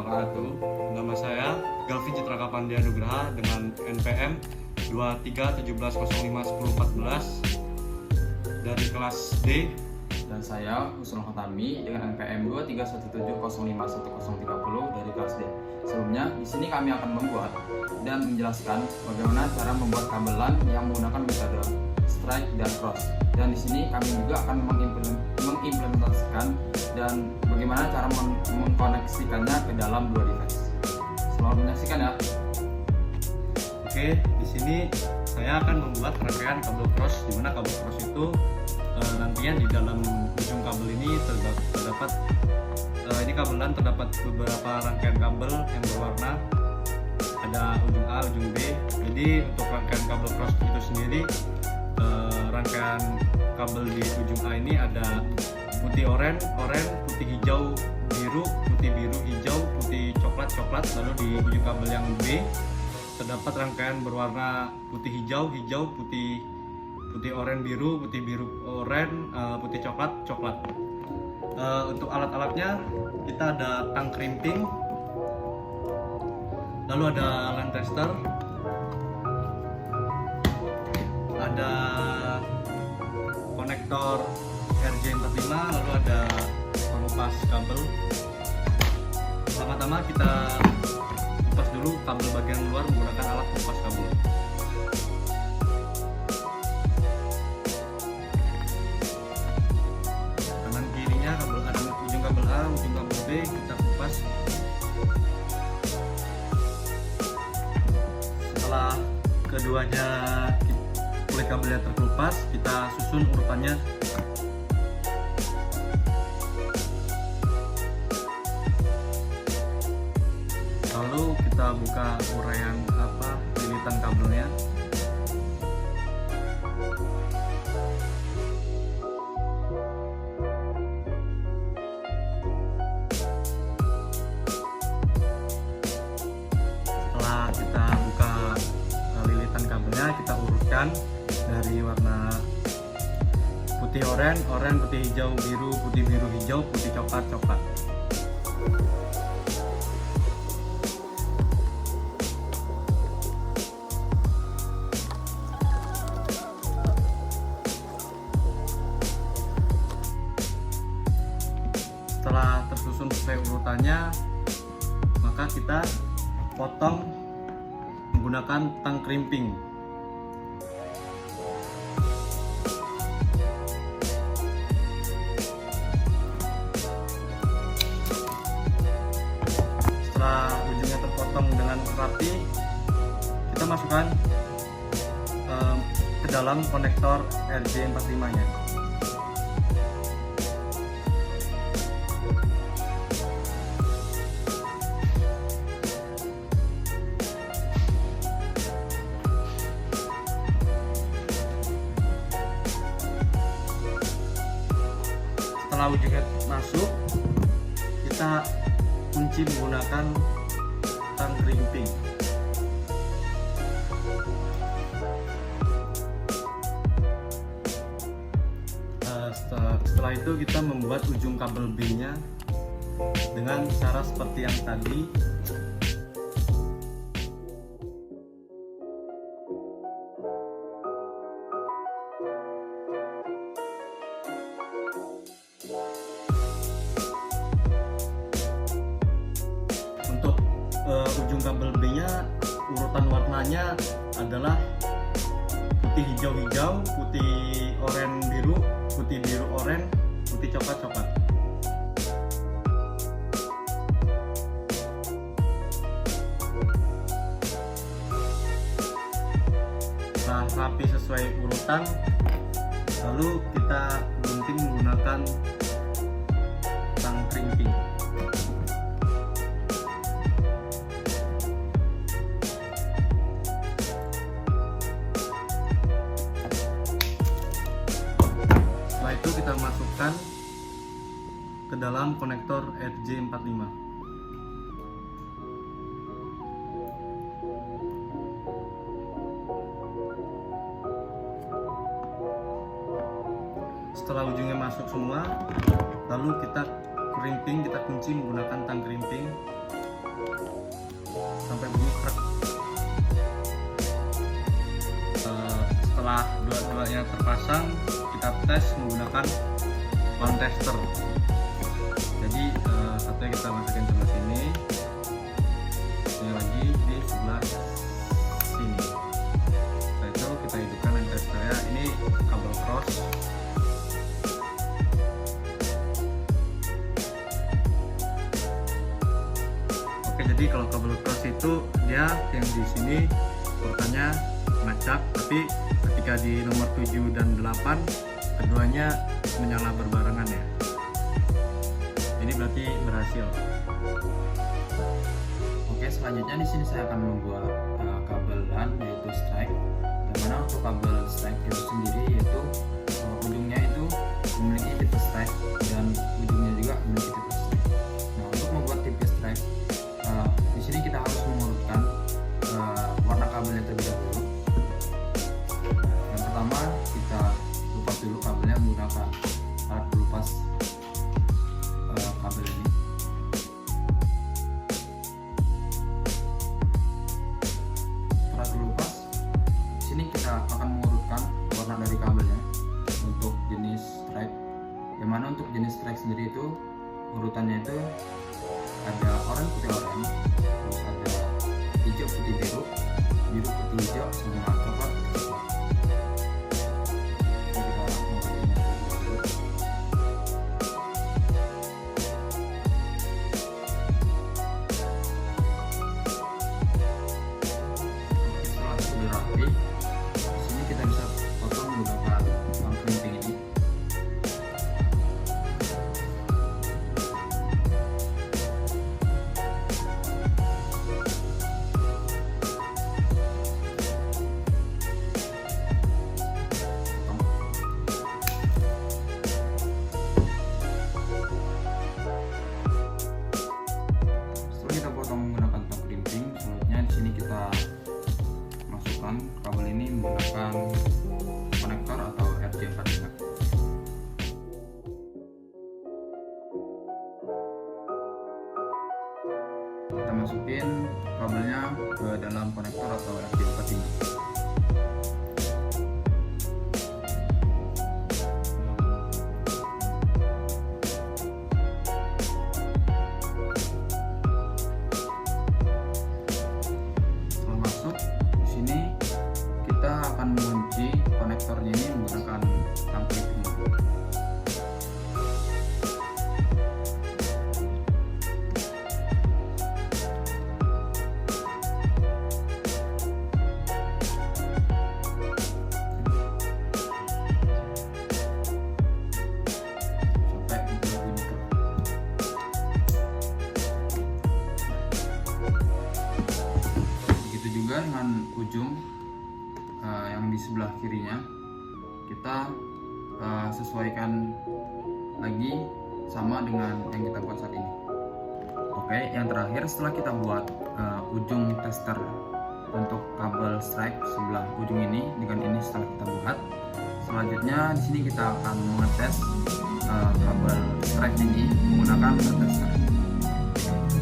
wabarakatuh. Nama saya Galvin Citra Kapandia Nugraha dengan NPM 2317051014 dari kelas D. Dan saya Husnul Khotami dengan NPM 2317051030 dari kelas D. Sebelumnya, di sini kami akan membuat dan menjelaskan bagaimana cara membuat kabelan yang menggunakan metode strike dan cross. Dan di sini kami juga akan mengimplementasikan dan bagaimana cara mengkoneksikannya ke dalam dua device. Selamat menyaksikan ya. Oke, di sini saya akan membuat rangkaian kabel cross, di mana kabel cross itu nantinya di dalam ujung kabel ini terdapat beberapa rangkaian kabel yang berwarna, ada ujung A, ujung B. Jadi untuk rangkaian kabel cross itu sendiri, rangkaian kabel di ujung A ini ada putih oranye, putih hijau biru, putih biru hijau, putih coklat. Lalu di ujung kabel yang B terdapat rangkaian berwarna putih hijau, putih oranye biru, putih biru oranye, putih coklat. Untuk alat-alatnya kita ada tang crimping, lalu ada line tester, ada konektor RJ45, lalu ada pengupas kabel. Pertama-tama kita kupas dulu kabel bagian luar menggunakan alat pengupas kabel. Kanan kirinya kabel, ada ujung kabel A, ujung kabel B, kita kupas. Setelah keduanya kulit kabelnya terkelupas, kita susun urutannya. Lalu kita buka uraian lilitan kabelnya. Setelah kita buka lilitan kabelnya, kita urutkan dari warna putih oranye, putih hijau biru, putih biru hijau, putih coklat. Setelah tersusun sesuai urutannya, maka kita potong menggunakan tang crimping. Setelah ujungnya terpotong dengan rapi, kita masukkan ke dalam konektor RJ45 nya. Setelah ujungnya masuk, kita kunci menggunakan tang crimping. Setelah itu kita membuat ujung kabel B nya dengan cara seperti yang tadi. Untuk ujung kabel B nya, urutan warnanya adalah putih hijau, putih oranye biru, putih biru oranye, putih coklat. Setelah rapi sesuai urutan, lalu kita gunting menggunakan tang crimping. Setelah itu kita masukkan ke dalam konektor RJ45. Setelah ujungnya masuk semua, lalu kita crimping, kita kunci menggunakan tang crimping. sampai bunyi krek. Setelah dua-duanya terpasang, kita tes menggunakan one tester. Jadi satunya kita masukin sebelah sini, ini lagi di sebelah sini. Setelah itu kita hidupkan yang testernya. Ini kabel cross. Oke, jadi kalau kabel cross itu dia yang di sini urutannya ngacak, tapi ketika di nomor 7 dan 8 keduanya menyala berbarengan ya. Ini berarti berhasil. Oke, selanjutnya di sini saya akan membuat kabel LAN yaitu strike. Yang mana untuk kabel strike itu sendiri yaitu ujungnya itu memiliki tipe strike dan ujungnya juga memiliki tipe strike. Nah, untuk membuat tipe strike di sini kita harus mengurutkan warna kabelnya terlebih dahulu. Yang pertama kita lupas dulu kabelnya menggunakan alat pelupas kabel ini. Setelah terlupas, di sini kita akan mengurutkan warna dari kabelnya untuk jenis strike. Yang mana untuk jenis strike sendiri itu urutannya itu ada oranye putih oranye, terus ada hijau putih biru, biru putih hijau, sama coklat putih coklat. Setelah sudah rapi, di sini kita bisa potong menggunakan crimping ini. Setelah kita potong menggunakan tong crimping, selanjutnya di sini kita masukkan kabel ini menggunakan konektor atau RJ45. Kita masukin kabelnya ke dalam konektor atau RJ45. Setelah masuk di sini kita akan mengunci konektornya ini menggunakan tang crimping. Sampai berbunyi krek. Begitu juga dengan ujung yang di sebelah kirinya, kita sesuaikan lagi sama dengan yang kita buat saat ini. Oke, yang terakhir setelah kita buat ujung tester untuk kabel strike sebelah ujung ini dengan ini setelah kita buat, selanjutnya di sini kita akan mengetes kabel strike ini menggunakan tester.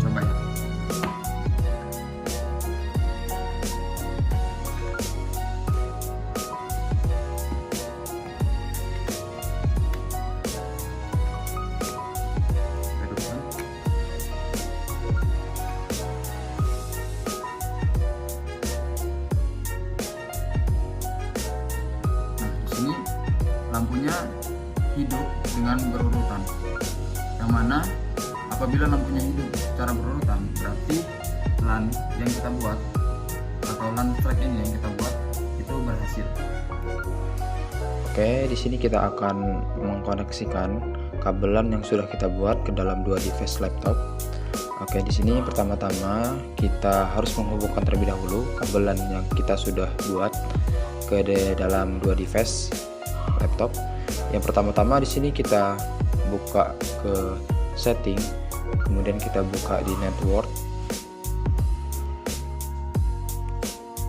Coba ya. Hidupkan. Nah, di sini lampunya hidup dengan berurutan. Yang mana apabila lampunya hidup secara berurutan, berarti LAN yang kita buat atau LAN track ini yang kita buat itu berhasil. Oke, di sini kita akan mengkoneksikan kabel LAN yang sudah kita buat ke dalam dua device laptop. Oke, di sini pertama-tama kita harus menghubungkan terlebih dahulu kabel LAN yang kita sudah buat ke dalam dua device laptop. Yang pertama-tama di sini kita buka ke setting, kemudian kita buka di network.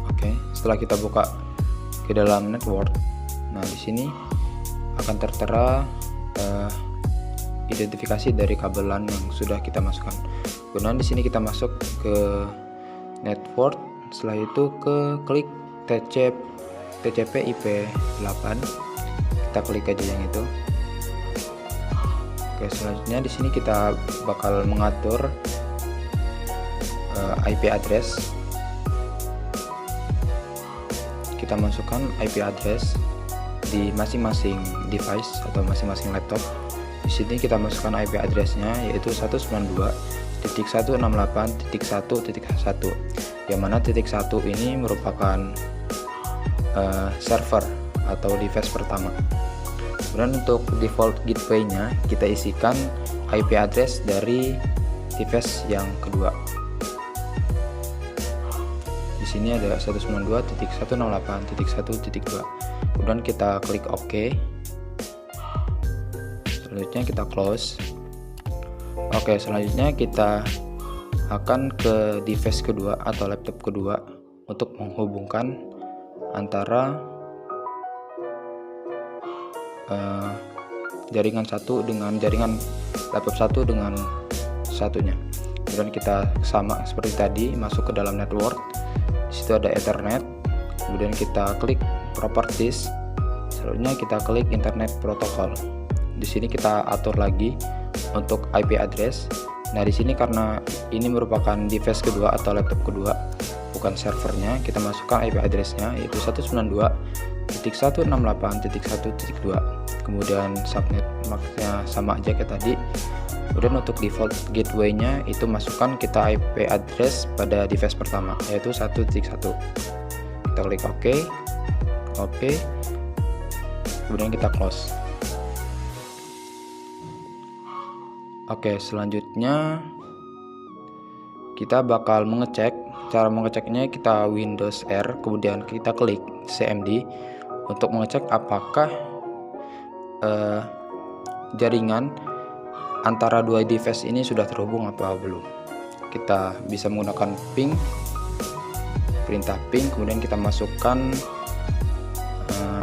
Oke, setelah kita buka ke dalam network, nah di sini akan tertera identifikasi dari kabel LAN yang sudah kita masukkan. Kemudian di sini kita masuk ke network. Setelah itu klik TCP IP 8. Kita klik aja yang itu. Oke, selanjutnya di sini kita bakal mengatur IP address. Kita masukkan IP address di masing-masing device atau masing-masing laptop. Di sini kita masukkan IP addressnya yaitu 192.168.1.1, yang mana titik 1 ini merupakan server atau device pertama. Kemudian untuk default gateway-nya kita isikan IP address dari device yang kedua. Di sini ada 192.168.1.2. Kemudian kita klik OK. Selanjutnya kita close. Oke, selanjutnya kita akan ke device kedua atau laptop kedua untuk menghubungkan antara jaringan satu dengan jaringan laptop satu dengan satunya. Kemudian kita sama seperti tadi, masuk ke dalam network. Di situ ada Ethernet. Kemudian kita klik Properties. Selanjutnya kita klik Internet Protocol. Di sini kita atur lagi untuk IP address. Nah, di sini karena ini merupakan device kedua atau laptop kedua, bukan servernya, kita masukkan IP addressnya yaitu 192.168.1.2. Kemudian subnet maksudnya sama aja kayak tadi. Kemudian untuk default gateway-nya itu masukkan kita IP address pada device pertama yaitu 1.1. Kita klik OK. Kemudian kita close. Oke, selanjutnya kita bakal mengecek. Cara mengeceknya kita Windows R, kemudian kita klik CMD untuk mengecek apakah jaringan antara dua device ini sudah terhubung apa belum. Kita bisa menggunakan ping, perintah ping, kemudian kita masukkan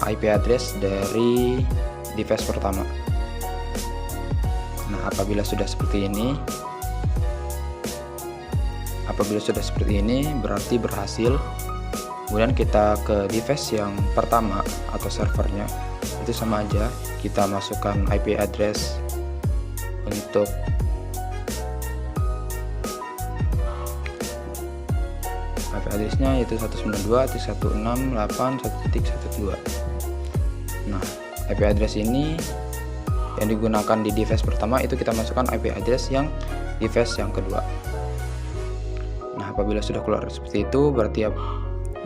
IP address dari device pertama. Nah, apabila sudah seperti ini berarti berhasil. Kemudian kita ke device yang pertama atau servernya, itu sama aja, kita masukkan IP address untuk IP addressnya yaitu 192.168.1.1. Nah, IP address ini yang digunakan di device pertama itu kita masukkan IP address yang device yang kedua. Nah, apabila sudah keluar seperti itu berarti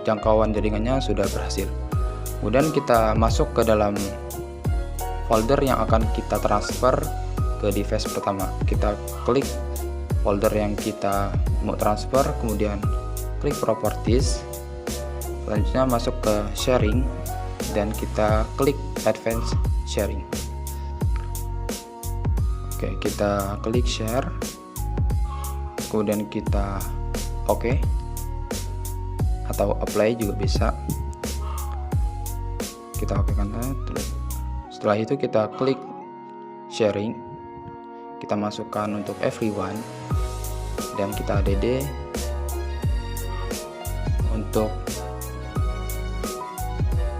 jangkauan jaringannya sudah berhasil. Kemudian kita masuk ke dalam folder yang akan kita transfer ke device pertama. Kita klik folder yang kita mau transfer, kemudian klik properties, selanjutnya masuk ke sharing dan kita klik advanced sharing. Oke, kita klik share, kemudian kita OK atau apply juga bisa. Kita OK kan. Setelah itu kita klik sharing, kita masukkan untuk everyone dan kita add untuk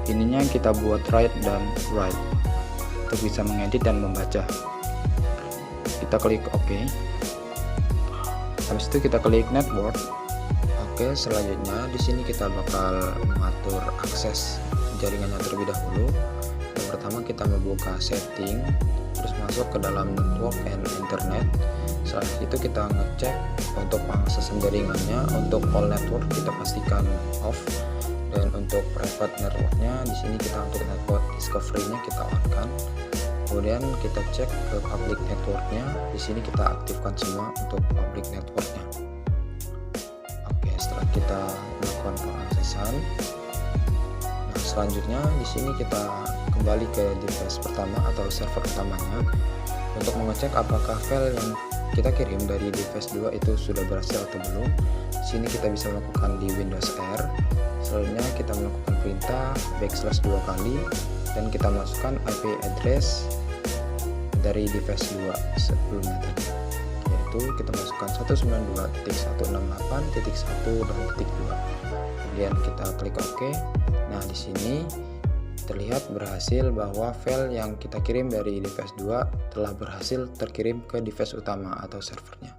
ininya kita buat right dan right untuk bisa mengedit dan membaca. Kita klik OK. Habis itu kita klik network. Oke, selanjutnya di sini kita bakal mengatur akses jaringannya terlebih dahulu. Yang pertama kita membuka setting, terus masuk ke dalam network and internet. Setelah itu kita ngecek untuk pengaksesan jaringannya. Untuk all network kita pastikan off, dan untuk private networknya di sini kita untuk network discovery-nya kita on-kan. Kemudian kita cek ke public networknya, di sini kita aktifkan semua untuk public networknya. Oke, setelah kita melakukan pengaksesan, nah selanjutnya di sini kita kembali ke device pertama atau server utamanya untuk mengecek apakah file yang kita kirim dari device 2 itu sudah berhasil atau belum. Di sini kita bisa melakukan di Windows R. Selanjutnya kita melakukan perintah \2 kali dan kita masukkan IP address dari device 2 sebelumnya tadi, yaitu kita masukkan 192.168.1 dan titik 2. Kemudian kita klik OK. Nah, di sini terlihat berhasil bahwa file yang kita kirim dari device 2 telah berhasil terkirim ke device utama atau servernya.